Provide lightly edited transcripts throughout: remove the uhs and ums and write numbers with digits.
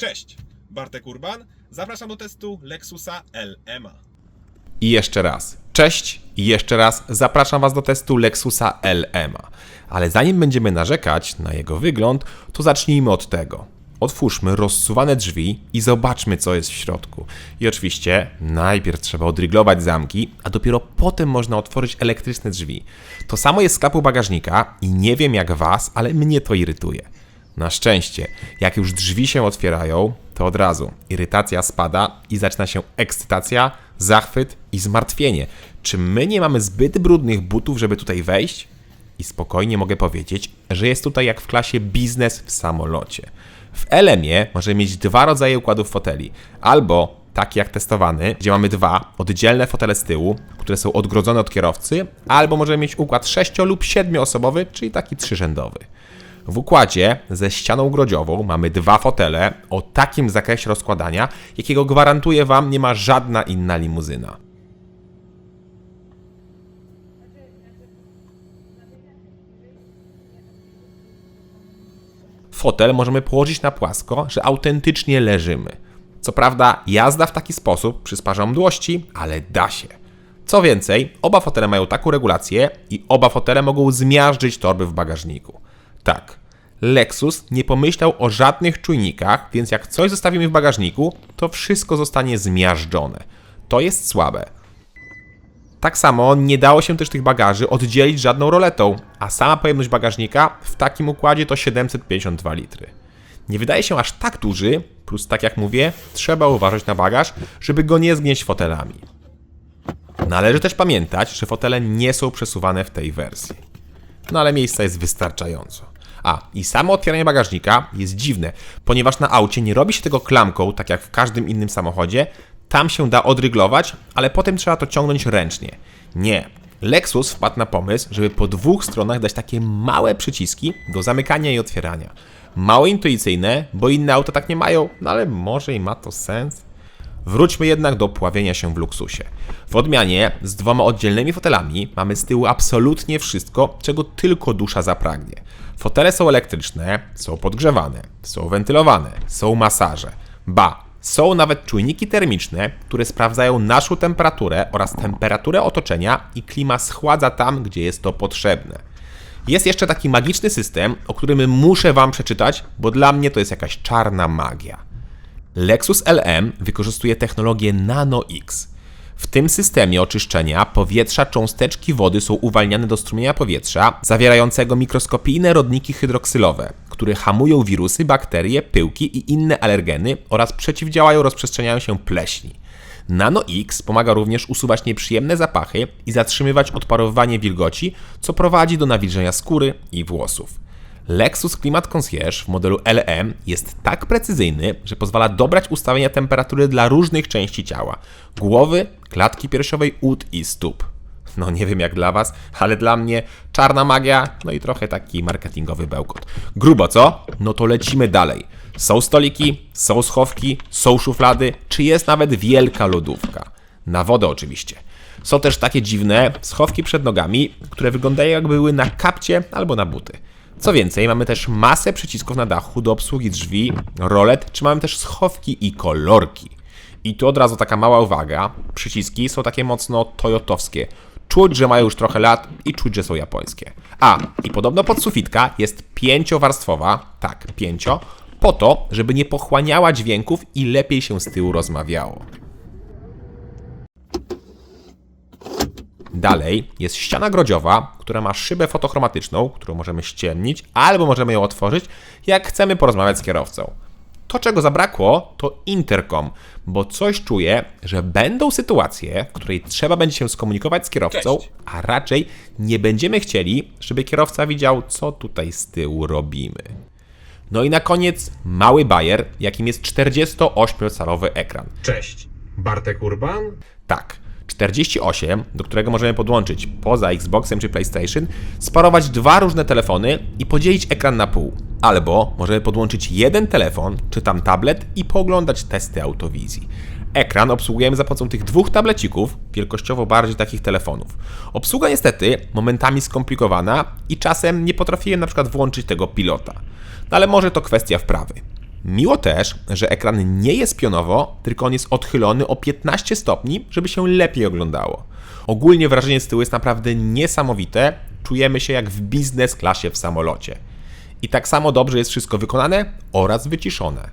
Cześć, Bartek Urban, zapraszam do testu Lexusa LMA. I jeszcze raz, cześć i jeszcze raz zapraszam Was do testu Lexusa LMA. Ale zanim będziemy narzekać na jego wygląd, to zacznijmy od tego. Otwórzmy rozsuwane drzwi i zobaczmy, co jest w środku. I oczywiście najpierw trzeba odryglować zamki, a dopiero potem można otworzyć elektryczne drzwi. To samo jest z klapą bagażnika i nie wiem jak Was, ale mnie to irytuje. Na szczęście, jak już drzwi się otwierają, to od razu irytacja spada i zaczyna się ekscytacja, zachwyt i zmartwienie. Czy my nie mamy zbyt brudnych butów, żeby tutaj wejść? I spokojnie mogę powiedzieć, że jest tutaj jak w klasie biznes w samolocie. W LM-ie możemy mieć dwa rodzaje układów foteli. Albo taki jak testowany, gdzie mamy dwa oddzielne fotele z tyłu, które są odgrodzone od kierowcy, albo możemy mieć układ 6- lub 7-osobowy, czyli taki trzyrzędowy. W układzie ze ścianą grodziową mamy dwa fotele o takim zakresie rozkładania, jakiego gwarantuję Wam nie ma żadna inna limuzyna. Fotel możemy położyć na płasko, że autentycznie leżymy. Co prawda jazda w taki sposób przysparza mdłości, ale da się. Co więcej, oba fotele mają taką regulację i oba fotele mogą zmiażdżyć torby w bagażniku. Tak, Lexus nie pomyślał o żadnych czujnikach, więc jak coś zostawimy w bagażniku, to wszystko zostanie zmiażdżone. To jest słabe. Tak samo nie dało się też tych bagaży oddzielić żadną roletą, a sama pojemność bagażnika w takim układzie to 752 litry. Nie wydaje się aż tak duży, plus tak jak mówię, trzeba uważać na bagaż, żeby go nie zgnieść fotelami. Należy też pamiętać, że fotele nie są przesuwane w tej wersji. No ale miejsca jest wystarczająco. I samo otwieranie bagażnika jest dziwne, ponieważ na aucie nie robi się tego klamką, tak jak w każdym innym samochodzie. Tam się da odryglować, ale potem trzeba to ciągnąć ręcznie. Nie. Lexus wpadł na pomysł, żeby po dwóch stronach dać takie małe przyciski do zamykania i otwierania. Mało intuicyjne, bo inne auta tak nie mają, no ale może i ma to sens. Wróćmy jednak do pławienia się w luksusie. W odmianie z dwoma oddzielnymi fotelami mamy z tyłu absolutnie wszystko, czego tylko dusza zapragnie. Fotele są elektryczne, są podgrzewane, są wentylowane, są masaże. Są nawet czujniki termiczne, które sprawdzają naszą temperaturę oraz temperaturę otoczenia i klima schładza tam, gdzie jest to potrzebne. Jest jeszcze taki magiczny system, o którym muszę Wam przeczytać, bo dla mnie to jest jakaś czarna magia. Lexus LM wykorzystuje technologię NanoX. W tym systemie oczyszczenia powietrza cząsteczki wody są uwalniane do strumienia powietrza zawierającego mikroskopijne rodniki hydroksylowe, które hamują wirusy, bakterie, pyłki i inne alergeny oraz przeciwdziałają rozprzestrzenianiu się pleśni. NanoX pomaga również usuwać nieprzyjemne zapachy i zatrzymywać odparowywanie wilgoci, co prowadzi do nawilżenia skóry i włosów. Lexus Climat Concierge w modelu LM jest tak precyzyjny, że pozwala dobrać ustawienia temperatury dla różnych części ciała: głowy, klatki piersiowej, ud i stóp. No nie wiem jak dla Was, ale dla mnie czarna magia, no i trochę taki marketingowy bełkot. Grubo co? No to lecimy dalej. Są stoliki, są schowki, są szuflady, czy jest nawet wielka lodówka. Na wodę oczywiście. Są też takie dziwne schowki przed nogami, które wyglądają jakby były na kapcie albo na buty. Co więcej, mamy też masę przycisków na dachu do obsługi drzwi, rolet, czy mamy też schowki i kolorki. I tu od razu taka mała uwaga, przyciski są takie mocno toyotowskie. Czuć, że mają już trochę lat i czuć, że są japońskie. I podobno podsufitka jest 5-warstwowa, tak, 5, po to, żeby nie pochłaniała dźwięków i lepiej się z tyłu rozmawiało. Dalej jest ściana grodziowa, która ma szybę fotochromatyczną, którą możemy ściemnić, albo możemy ją otworzyć, jak chcemy porozmawiać z kierowcą. To, czego zabrakło, to interkom, bo coś czuję, że będą sytuacje, w której trzeba będzie się skomunikować z kierowcą, a raczej nie będziemy chcieli, żeby kierowca widział, co tutaj z tyłu robimy. No i na koniec mały bajer, jakim jest 48-calowy ekran. Cześć, Bartek Urban. Tak, 48, do którego możemy podłączyć poza Xboxem czy PlayStation, sparować dwa różne telefony i podzielić ekran na pół. Albo możemy podłączyć jeden telefon, czy tam tablet i pooglądać testy autowizji. Ekran obsługujemy za pomocą tych dwóch tablecików, wielkościowo bardziej takich telefonów. Obsługa niestety momentami skomplikowana i czasem nie potrafiłem na przykład włączyć tego pilota. No ale może to kwestia wprawy. Miło też, że ekran nie jest pionowo, tylko on jest odchylony o 15 stopni, żeby się lepiej oglądało. Ogólnie wrażenie z tyłu jest naprawdę niesamowite, czujemy się jak w biznes klasie w samolocie. I tak samo dobrze jest wszystko wykonane oraz wyciszone.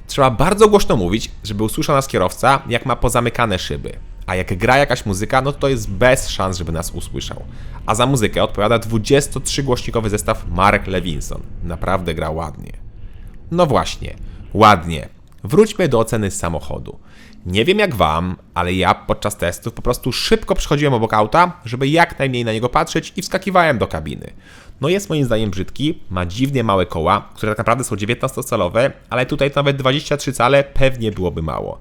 Trzeba bardzo głośno mówić, żeby usłyszał nas kierowca, jak ma pozamykane szyby. A jak gra jakaś muzyka, no to jest bez szans, żeby nas usłyszał. A za muzykę odpowiada 23-głośnikowy zestaw Mark Levinson. Naprawdę gra ładnie. No właśnie, ładnie. Wróćmy do oceny samochodu. Nie wiem jak wam, ale ja podczas testów po prostu szybko przechodziłem obok auta, żeby jak najmniej na niego patrzeć i wskakiwałem do kabiny. No jest moim zdaniem brzydki, ma dziwnie małe koła, które tak naprawdę są 19-calowe, ale tutaj to nawet 23 cale pewnie byłoby mało.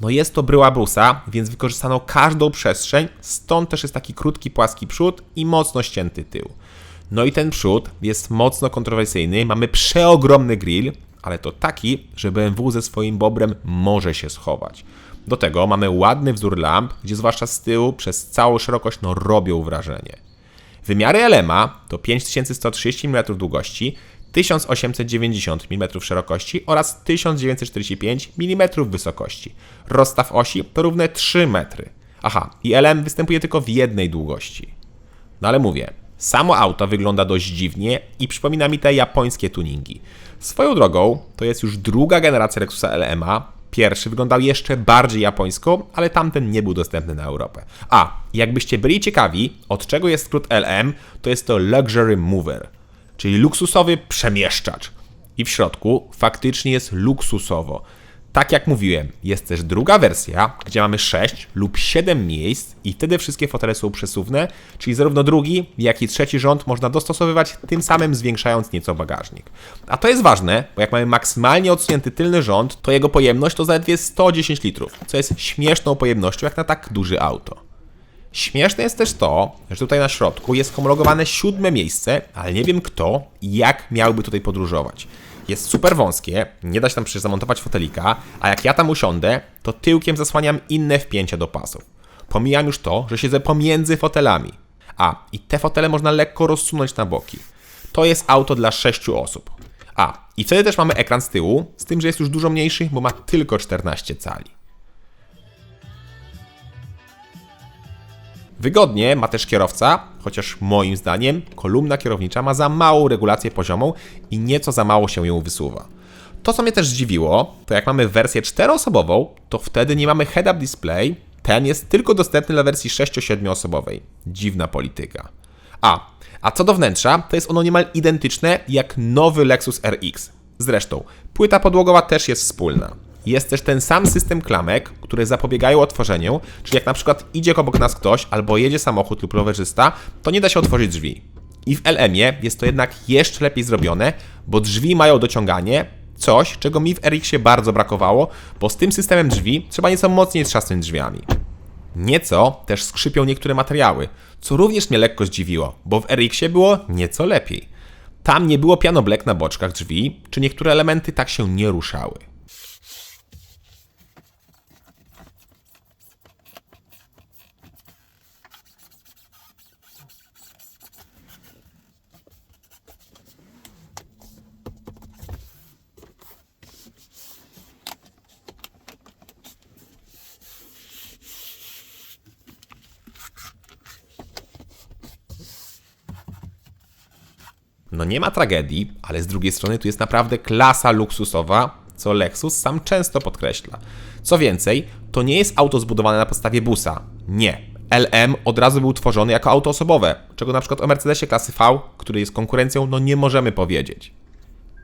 No jest to bryła Bruce'a, więc wykorzystano każdą przestrzeń, stąd też jest taki krótki, płaski przód i mocno ścięty tył. No i ten przód jest mocno kontrowersyjny, mamy przeogromny grill, ale to taki, że BMW ze swoim bobrem może się schować. Do tego mamy ładny wzór lamp, gdzie zwłaszcza z tyłu przez całą szerokość robią wrażenie. Wymiary LM'a to 5130 mm długości, 1890 mm szerokości oraz 1945 mm wysokości. Rozstaw osi to równe 3 metry. Aha, i LM występuje tylko w jednej długości. No ale mówię, samo auto wygląda dość dziwnie i przypomina mi te japońskie tuningi. Swoją drogą, to jest już druga generacja Lexusa LM'a. Pierwszy wyglądał jeszcze bardziej japońsko, ale tamten nie był dostępny na Europę. A, jakbyście byli ciekawi, od czego jest skrót LM, to jest to Luxury Mover, czyli luksusowy przemieszczacz. I w środku faktycznie jest luksusowo. Tak jak mówiłem, jest też druga wersja, gdzie mamy 6 lub 7 miejsc i wtedy wszystkie fotele są przesuwne, czyli zarówno drugi, jak i trzeci rząd można dostosowywać, tym samym zwiększając nieco bagażnik. A to jest ważne, bo jak mamy maksymalnie odsunięty tylny rząd, to jego pojemność to zaledwie 110 litrów, co jest śmieszną pojemnością jak na tak duże auto. Śmieszne jest też to, że tutaj na środku jest homologowane 7 miejsce, ale nie wiem kto i jak miałby tutaj podróżować. Jest super wąskie, nie da się tam przecież zamontować fotelika, a jak ja tam usiądę, to tyłkiem zasłaniam inne wpięcia do pasów. Pomijam już to, że siedzę pomiędzy fotelami. A, i te fotele można lekko rozsunąć na boki. To jest auto dla 6 osób. A, i wtedy też mamy ekran z tyłu, z tym, że jest już dużo mniejszy, bo ma tylko 14 cali. Wygodnie ma też kierowca, chociaż moim zdaniem kolumna kierownicza ma za małą regulację poziomą i nieco za mało się ją wysuwa. To, co mnie też zdziwiło, to jak mamy wersję 4-osobową, to wtedy nie mamy head-up display, ten jest tylko dostępny dla wersji 6-7-osobowej. Dziwna polityka. A co do wnętrza, to jest ono niemal identyczne jak nowy Lexus RX. Zresztą, płyta podłogowa też jest wspólna. Jest też ten sam system klamek, które zapobiegają otworzeniu, czyli jak na przykład idzie obok nas ktoś albo jedzie samochód lub rowerzysta, to nie da się otworzyć drzwi. I w LM-ie jest to jednak jeszcze lepiej zrobione, bo drzwi mają dociąganie, coś, czego mi w RX-ie bardzo brakowało, bo z tym systemem drzwi trzeba nieco mocniej trzasnąć drzwiami. Nieco też skrzypią niektóre materiały, co również mnie lekko zdziwiło, bo w RX-ie było nieco lepiej. Tam nie było piano black na boczkach drzwi, czy niektóre elementy tak się nie ruszały. No nie ma tragedii, ale z drugiej strony tu jest naprawdę klasa luksusowa, co Lexus sam często podkreśla. Co więcej, to nie jest auto zbudowane na podstawie busa. Nie. LM od razu był tworzony jako auto osobowe, czego na przykład o Mercedesie klasy V, który jest konkurencją, no nie możemy powiedzieć.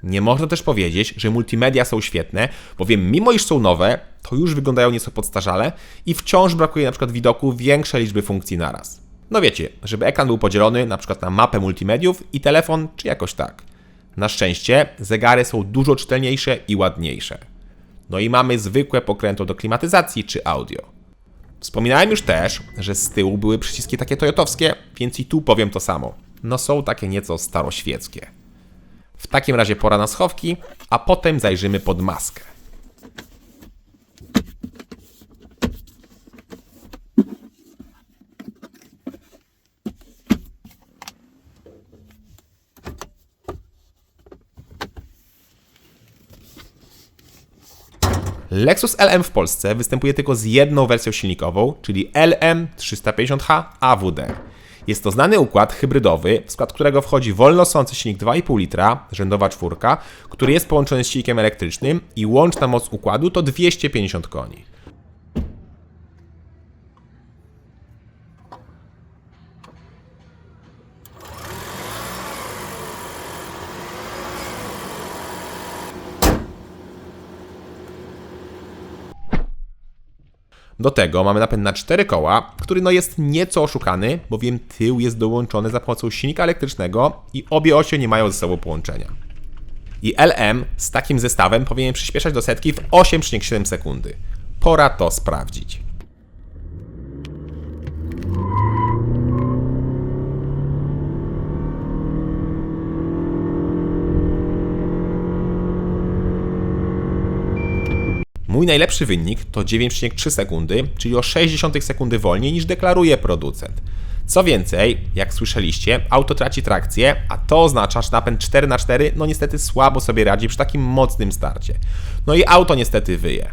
Nie można też powiedzieć, że multimedia są świetne, bowiem mimo iż są nowe, to już wyglądają nieco podstarzale i wciąż brakuje na przykład widoku większej liczby funkcji naraz. No wiecie, żeby ekran był podzielony na przykład na mapę multimediów i telefon, czy jakoś tak. Na szczęście zegary są dużo czytelniejsze i ładniejsze. No i mamy zwykłe pokrętło do klimatyzacji czy audio. Wspominałem już też, że z tyłu były przyciski takie toyotowskie, więc i tu powiem to samo. No są takie nieco staroświeckie. W takim razie pora na schowki, a potem zajrzymy pod maskę. Lexus LM w Polsce występuje tylko z jedną wersją silnikową, czyli LM350H AWD. Jest to znany układ hybrydowy, w skład którego wchodzi wolnosący silnik 2,5 litra, rzędowa czwórka, który jest połączony z silnikiem elektrycznym i łączna moc układu to 250 koni. Do tego mamy napęd na 4 koła, który jest nieco oszukany, bowiem tył jest dołączony za pomocą silnika elektrycznego i obie osie nie mają ze sobą połączenia. I LM z takim zestawem powinien przyspieszać do setki w 8,7 sekundy. Pora to sprawdzić. Mój najlepszy wynik to 9,3 sekundy, czyli o 0,6 sekundy wolniej niż deklaruje producent. Co więcej, jak słyszeliście, auto traci trakcję, a to oznacza, że napęd 4x4 niestety słabo sobie radzi przy takim mocnym starcie. No i auto niestety wyje.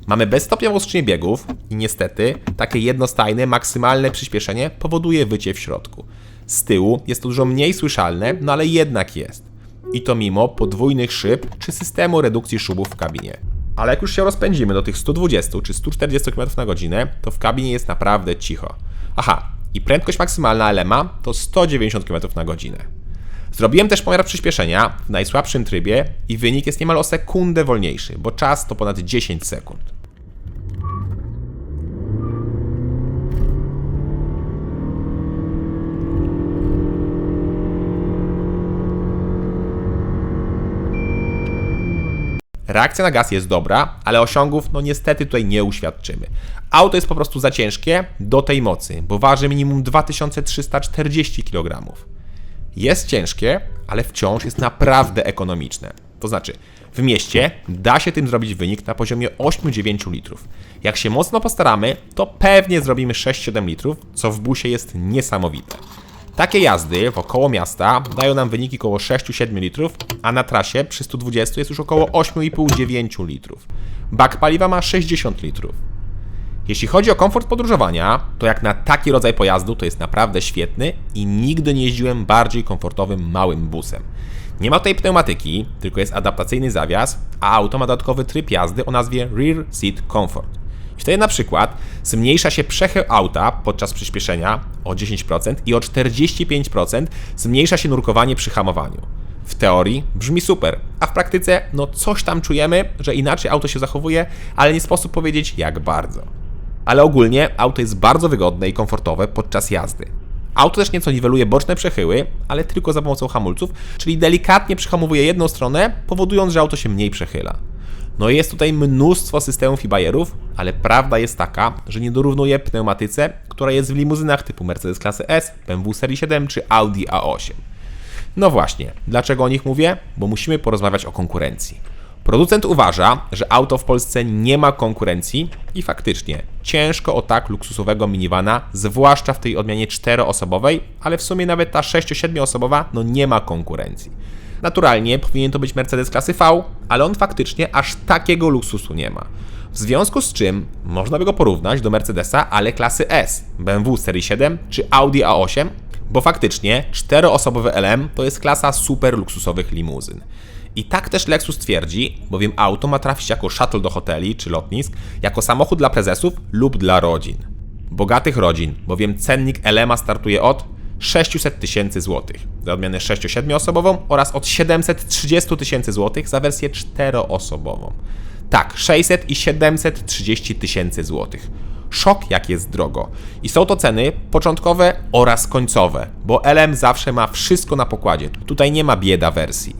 Mamy bezstopniową skrzynię biegów i niestety takie jednostajne, maksymalne przyspieszenie powoduje wycie w środku. Z tyłu jest to dużo mniej słyszalne, no ale jednak jest. I to mimo podwójnych szyb czy systemu redukcji szumów w kabinie. Ale jak już się rozpędzimy do tych 120 czy 140 km na godzinę, to w kabinie jest naprawdę cicho. Aha, i prędkość maksymalna LM-a to 190 km na godzinę. Zrobiłem też pomiar przyspieszenia w najsłabszym trybie i wynik jest niemal o sekundę wolniejszy, bo czas to ponad 10 sekund. Reakcja na gaz jest dobra, ale osiągów niestety tutaj nie uświadczymy. Auto jest po prostu za ciężkie do tej mocy, bo waży minimum 2340 kg. Jest ciężkie, ale wciąż jest naprawdę ekonomiczne. To znaczy, w mieście da się tym zrobić wynik na poziomie 8-9 litrów. Jak się mocno postaramy, to pewnie zrobimy 6-7 litrów, co w busie jest niesamowite. Takie jazdy wokoło miasta dają nam wyniki około 6-7 litrów, a na trasie przy 120 jest już około 8,5-9 litrów. Bak paliwa ma 60 litrów. Jeśli chodzi o komfort podróżowania, to jak na taki rodzaj pojazdu to jest naprawdę świetny i nigdy nie jeździłem bardziej komfortowym małym busem. Nie ma tutaj pneumatyki, tylko jest adaptacyjny zawias, a auto ma dodatkowy tryb jazdy o nazwie Rear Seat Comfort. I wtedy na przykład zmniejsza się przechył auta podczas przyspieszenia o 10% i o 45% zmniejsza się nurkowanie przy hamowaniu. W teorii brzmi super, a w praktyce coś tam czujemy, że inaczej auto się zachowuje, ale nie sposób powiedzieć jak bardzo. Ale ogólnie auto jest bardzo wygodne i komfortowe podczas jazdy. Auto też nieco niweluje boczne przechyły, ale tylko za pomocą hamulców, czyli delikatnie przyhamowuje jedną stronę, powodując, że auto się mniej przechyla. Jest tutaj mnóstwo systemów i bajerów, ale prawda jest taka, że nie dorównuje pneumatyce, która jest w limuzynach typu Mercedes klasy S, BMW serii 7 czy Audi A8. No właśnie, dlaczego o nich mówię? Bo musimy porozmawiać o konkurencji. Producent uważa, że auto w Polsce nie ma konkurencji i faktycznie ciężko o tak luksusowego minivana, zwłaszcza w tej odmianie 4-osobowej, ale w sumie nawet ta 6-7-osobowa nie ma konkurencji. Naturalnie powinien to być Mercedes klasy V, ale on faktycznie aż takiego luksusu nie ma. W związku z czym można by go porównać do Mercedesa, ale klasy S, BMW serii 7 czy Audi A8, bo faktycznie 4-osobowy LM to jest klasa super luksusowych limuzyn. I tak też Lexus twierdzi, bowiem auto ma trafić jako shuttle do hoteli czy lotnisk, jako samochód dla prezesów lub dla rodzin. Bogatych rodzin, bowiem cennik LM startuje od 600 tysięcy złotych za odmianę 6-7-osobową oraz od 730 tysięcy złotych za wersję 4-osobową. Tak, 600 i 730 tysięcy złotych. Szok jak jest drogo. I są to ceny początkowe oraz końcowe, bo LM zawsze ma wszystko na pokładzie. Tutaj nie ma bieda wersji.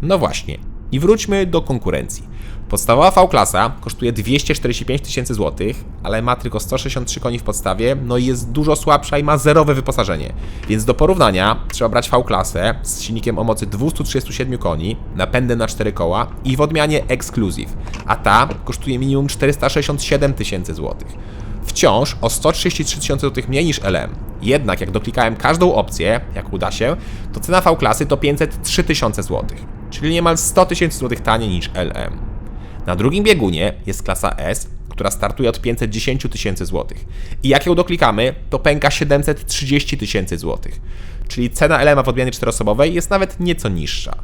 No właśnie, I wróćmy do konkurencji. Podstawowa V-klasa kosztuje 245 tysięcy złotych, ale ma tylko 163 koni w podstawie, no i jest dużo słabsza i ma zerowe wyposażenie. Więc do porównania trzeba brać V-klasę z silnikiem o mocy 237 koni, napędem na 4 koła i w odmianie Exclusive, a ta kosztuje minimum 467 tysięcy złotych. Wciąż o 133 tysiące złotych mniej niż LM. Jednak jak doklikałem każdą opcję, jak uda się, to cena V-klasy to 503 tysiące złotych, czyli niemal 100 tysięcy złotych taniej niż LM. Na drugim biegunie jest klasa S, która startuje od 510 tysięcy złotych. I jak ją doklikamy, to pęka 730 tysięcy złotych. Czyli cena LM w odmianie 4-osobowej jest nawet nieco niższa.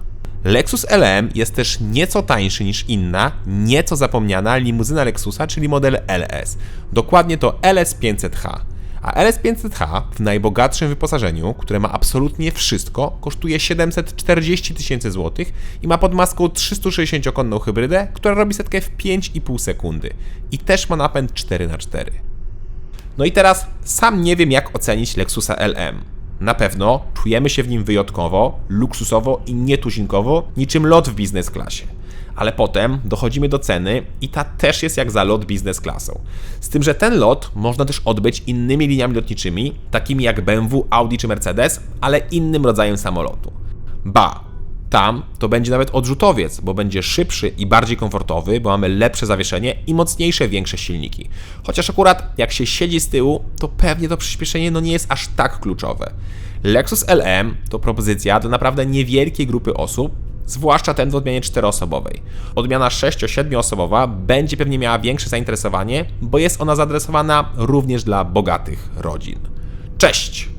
Lexus LM jest też nieco tańszy niż inna, nieco zapomniana limuzyna Lexusa, czyli model LS. Dokładnie to LS500H. A LS500H w najbogatszym wyposażeniu, które ma absolutnie wszystko, kosztuje 740 tysięcy złotych i ma pod maską 360-konną hybrydę, która robi setkę w 5,5 sekundy. I też ma napęd 4x4. No i teraz sam nie wiem, jak ocenić Lexusa LM. Na pewno czujemy się w nim wyjątkowo, luksusowo i nietuzinkowo, niczym lot w biznes klasie. Ale potem dochodzimy do ceny i ta też jest jak za lot biznes klasą. Z tym, że ten lot można też odbyć innymi liniami lotniczymi, takimi jak BMW, Audi czy Mercedes, ale innym rodzajem samolotu. Ba, tam to będzie nawet odrzutowiec, bo będzie szybszy i bardziej komfortowy, bo mamy lepsze zawieszenie i mocniejsze, większe silniki. Chociaż akurat jak się siedzi z tyłu, to pewnie to przyspieszenie nie jest aż tak kluczowe. Lexus LM to propozycja dla naprawdę niewielkiej grupy osób, zwłaszcza ten w odmianie 4-osobowej. Odmiana 6-7-osobowa będzie pewnie miała większe zainteresowanie, bo jest ona zaadresowana również dla bogatych rodzin. Cześć!